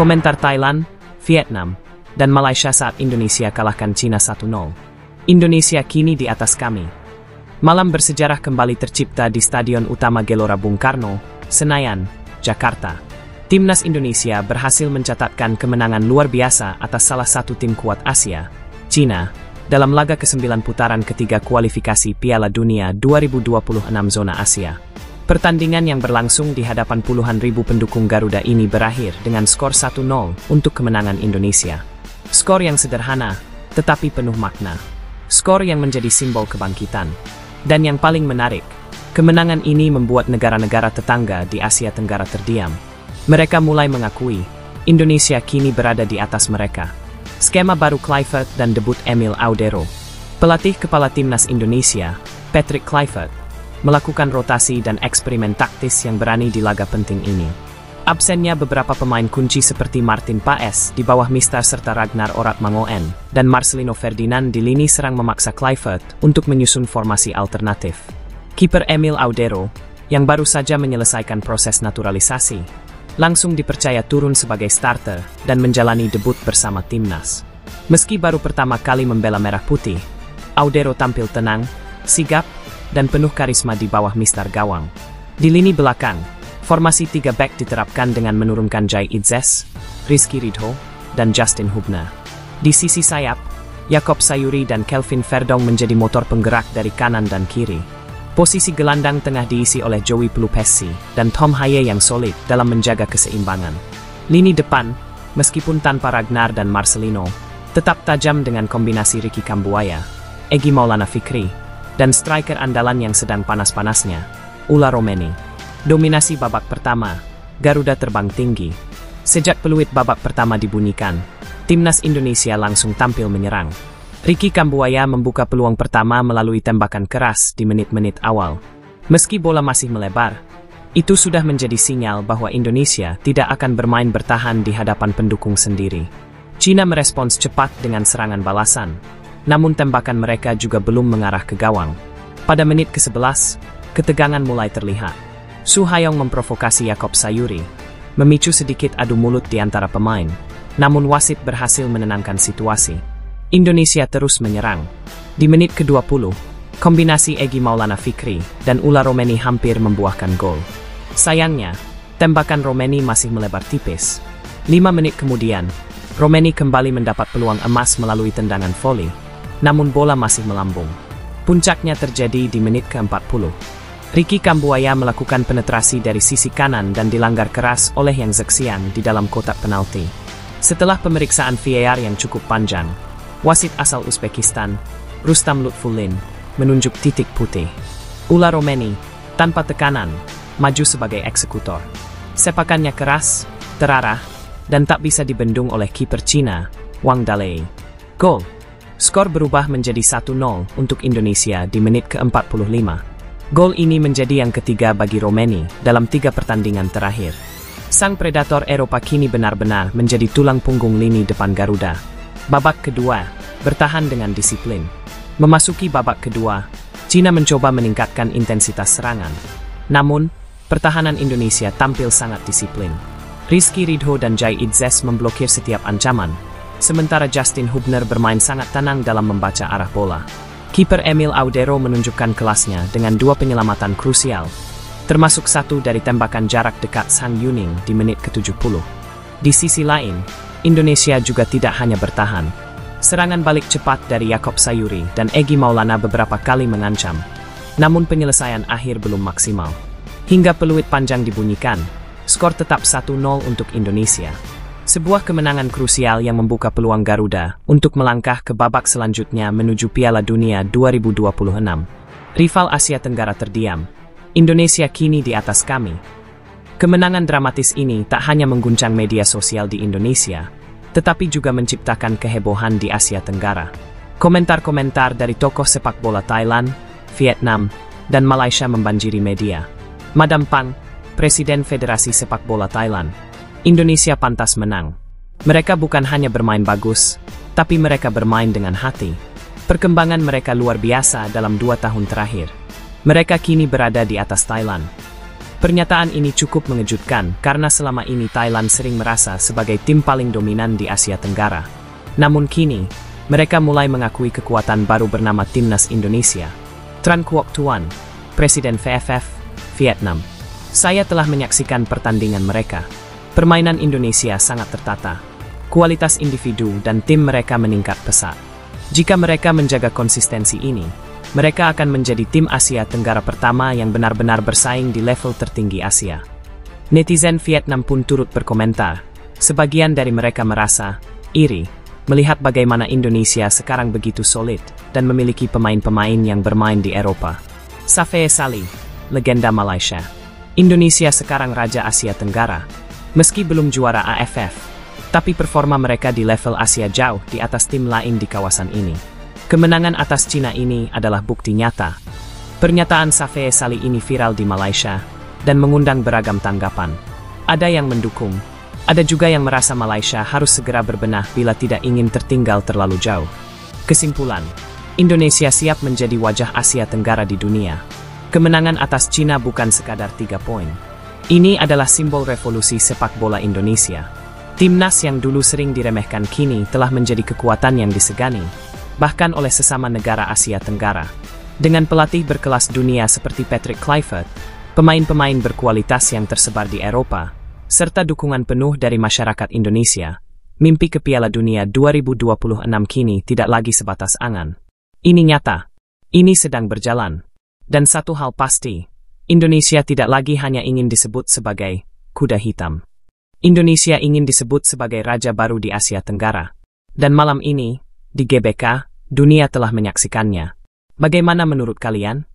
Komentar Thailand, Vietnam, dan Malaysia saat Indonesia kalahkan Cina 1-0. Indonesia kini di atas kami. Malam bersejarah kembali tercipta di Stadion Utama Gelora Bung Karno, Senayan, Jakarta. Timnas Indonesia berhasil mencatatkan kemenangan luar biasa atas salah satu tim kuat Asia, Cina, dalam laga ke-9 putaran ketiga kualifikasi Piala Dunia 2026 zona Asia. Pertandingan yang berlangsung di hadapan puluhan ribu pendukung Garuda ini berakhir dengan skor 1-0 untuk kemenangan Indonesia. Skor yang sederhana, tetapi penuh makna. Skor yang menjadi simbol kebangkitan. Dan yang paling menarik, kemenangan ini membuat negara-negara tetangga di Asia Tenggara terdiam. Mereka mulai mengakui, Indonesia kini berada di atas mereka. Skema baru Kluivert dan debut Emil Audero. Pelatih kepala timnas Indonesia, Patrick Kluivert, melakukan rotasi dan eksperimen taktis yang berani di laga penting ini. Absennya beberapa pemain kunci seperti Martin Paes di bawah Mistar serta Ragnar Oratmangoen dan Marcelino Ferdinand di lini serang memaksa Kluivert untuk menyusun formasi alternatif. Kiper Emil Audero, yang baru saja menyelesaikan proses naturalisasi, langsung dipercaya turun sebagai starter dan menjalani debut bersama timnas. Meski baru pertama kali membela merah putih, Audero tampil tenang, sigap, dan penuh karisma di bawah mistar gawang. Di lini belakang, formasi 3 back diterapkan dengan menurunkan Jai Idzes, Rizky Ridho, dan Justin Hubner. Di sisi sayap, Yaakob Sayuri dan Kelvin Verdong menjadi motor penggerak dari kanan dan kiri. Posisi gelandang tengah diisi oleh Joey Pelupesi dan Tom Haye yang solid dalam menjaga keseimbangan. Lini depan, meskipun tanpa Ragnar dan Marcelino, tetap tajam dengan kombinasi Ricky Kambuaya, Egy Maulana Fikri, dan striker andalan yang sedang panas-panasnya, Ula Romeni. Dominasi babak pertama, Garuda terbang tinggi. Sejak peluit babak pertama dibunyikan, timnas Indonesia langsung tampil menyerang. Ricky Kambuaya membuka peluang pertama melalui tembakan keras di menit-menit awal. Meski bola masih melebar, itu sudah menjadi sinyal bahwa Indonesia tidak akan bermain bertahan di hadapan pendukung sendiri. Cina merespons cepat dengan serangan balasan, namun tembakan mereka juga belum mengarah ke gawang. Pada menit ke-11, ketegangan mulai terlihat. Su Hayong memprovokasi Yaakob Sayuri, memicu sedikit adu mulut di antara pemain, namun wasit berhasil menenangkan situasi. Indonesia terus menyerang. Di menit ke-20, kombinasi Egy Maulana Fikri dan Ula Romeni hampir membuahkan gol. Sayangnya, tembakan Romeni masih melebar tipis. 5 menit kemudian, Romeni kembali mendapat peluang emas melalui tendangan voli, namun bola masih melambung. Puncaknya terjadi di menit ke-40. Ricky Kambuaya melakukan penetrasi dari sisi kanan dan dilanggar keras oleh Yang Zexian di dalam kotak penalti. Setelah pemeriksaan VAR yang cukup panjang, wasit asal Uzbekistan, Rustam Lutfulin, menunjuk titik putih. Ula Romeni, tanpa tekanan, maju sebagai eksekutor. Sepakannya keras, terarah, dan tak bisa dibendung oleh kiper Cina, Wang Dalei. Gol. Skor berubah menjadi 1-0 untuk Indonesia di menit ke-45. Gol ini menjadi yang ketiga bagi Romeni dalam 3 pertandingan terakhir. Sang predator Eropa kini benar-benar menjadi tulang punggung lini depan Garuda. Babak kedua, bertahan dengan disiplin. Memasuki babak kedua, Cina mencoba meningkatkan intensitas serangan. Namun, pertahanan Indonesia tampil sangat disiplin. Rizky Ridho dan Jai Idzes memblokir setiap ancaman, sementara Justin Hubner bermain sangat tenang dalam membaca arah bola. Kiper Emil Audero menunjukkan kelasnya dengan 2 penyelamatan krusial, termasuk 1 dari tembakan jarak dekat Sang Yuning di menit ke-70. Di sisi lain, Indonesia juga tidak hanya bertahan. Serangan balik cepat dari Yaakob Sayuri dan Egy Maulana beberapa kali mengancam, namun penyelesaian akhir belum maksimal. Hingga peluit panjang dibunyikan, skor tetap 1-0 untuk Indonesia. Sebuah kemenangan krusial yang membuka peluang Garuda untuk melangkah ke babak selanjutnya menuju Piala Dunia 2026. Rival Asia Tenggara terdiam. Indonesia kini di atas kami. Kemenangan dramatis ini tak hanya mengguncang media sosial di Indonesia, tetapi juga menciptakan kehebohan di Asia Tenggara. Komentar-komentar dari tokoh sepak bola Thailand, Vietnam, dan Malaysia membanjiri media. Madam Pang, Presiden Federasi Sepak Bola Thailand, Indonesia pantas menang. Mereka bukan hanya bermain bagus, tapi mereka bermain dengan hati. Perkembangan mereka luar biasa dalam 2 tahun terakhir. Mereka kini berada di atas Thailand. Pernyataan ini cukup mengejutkan karena selama ini Thailand sering merasa sebagai tim paling dominan di Asia Tenggara. Namun kini, mereka mulai mengakui kekuatan baru bernama Timnas Indonesia. Tran Quoc Tuan, Presiden VFF, Vietnam. Saya telah menyaksikan pertandingan mereka. Permainan Indonesia sangat tertata. Kualitas individu dan tim mereka meningkat pesat. Jika mereka menjaga konsistensi ini, mereka akan menjadi tim Asia Tenggara pertama yang benar-benar bersaing di level tertinggi Asia. Netizen Vietnam pun turut berkomentar. Sebagian dari mereka merasa iri melihat bagaimana Indonesia sekarang begitu solid dan memiliki pemain-pemain yang bermain di Eropa. Safee Sali, legenda Malaysia. Indonesia sekarang Raja Asia Tenggara. Meski belum juara AFF, tapi performa mereka di level Asia jauh di atas tim lain di kawasan ini. Kemenangan atas Cina ini adalah bukti nyata. Pernyataan Safee Sali ini viral di Malaysia dan mengundang beragam tanggapan. Ada yang mendukung, ada juga yang merasa Malaysia harus segera berbenah bila tidak ingin tertinggal terlalu jauh. Kesimpulan, Indonesia siap menjadi wajah Asia Tenggara di dunia. Kemenangan atas Cina bukan sekadar 3 poin. Ini adalah simbol revolusi sepak bola Indonesia. Timnas yang dulu sering diremehkan kini telah menjadi kekuatan yang disegani, bahkan oleh sesama negara Asia Tenggara. Dengan pelatih berkelas dunia seperti Patrick Kluivert, pemain-pemain berkualitas yang tersebar di Eropa, serta dukungan penuh dari masyarakat Indonesia, mimpi ke Piala Dunia 2026 kini tidak lagi sebatas angan. Ini nyata. Ini sedang berjalan. Dan satu hal pasti, Indonesia tidak lagi hanya ingin disebut sebagai kuda hitam. Indonesia ingin disebut sebagai raja baru di Asia Tenggara. Dan malam ini, di GBK, dunia telah menyaksikannya. Bagaimana menurut kalian?